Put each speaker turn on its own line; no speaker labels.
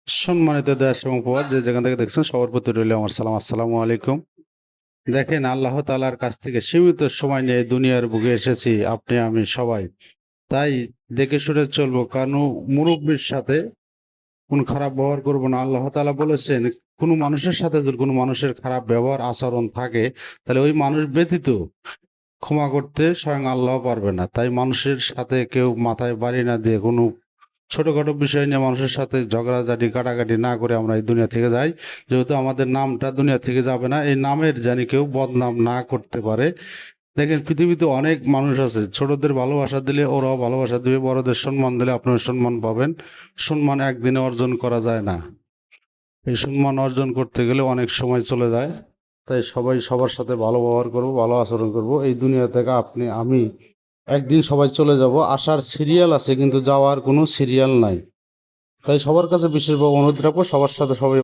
সম্মানিত দেশ এবং প্রবাদ যে যেখান থেকে দেখছেন সবার প্রতি রইল আমার সালাম। আসসালামু আলাইকুম। দেখেন, আল্লাহ তাআলার কাছ থেকে সীমিত সময় নিয়ে দুনিয়ার বুকে এসেছি আপনি আমি সবাই। তাই দেখে শুনে চলবো, কারণ মুরব্বীর সাথে কোন খারাপ ব্যবহার করবো না। আল্লাহ তাআলা বলেছেন, কোনো মানুষের সাথে যদি কোনো মানুষের খারাপ ব্যবহার আচরণ থাকে, তাহলে ওই মানুষ ব্যতীত ক্ষমা করতে স্বয়ং আল্লাহ পারবে না। তাই মানুষের সাথে কেউ মাথায় বাড়ি না দিয়ে কোনো ছোটখাটো বিষয় নিয়ে মানুষের সাথে ঝগড়াঝাটি কাটাকাটি না করে আমরা এই দুনিয়া থেকে যাই। যেহেতু আমাদের নামটা দুনিয়া থেকে যাবে না, এই নামের জানি কেউ বদনাম না করতে পারে। দেখেন, পৃথিবীতে অনেক মানুষ আছে, ছোটদের ভালোবাসা দিলে ওরাও ভালোবাসা দিবে, বড়দের সম্মান দিলে আপনারা সম্মান পাবেন। সম্মান একদিনে অর্জন করা যায় না, এই সম্মান অর্জন করতে গেলে অনেক সময় চলে যায়। তাই সবাই সবার সাথে ভালো ব্যবহার করবো, ভালো আচরণ করব। এই দুনিয়া থেকে আপনি আমি একদিন সবাই চলে যাব, আসার সিরিয়াল আছে কিন্তু যাওয়ার কোনো সিরিয়াল নাই। তাই সবার কাছে বিশেষভাবে অনুরোধ রাখবো, সবার সাথে সবাই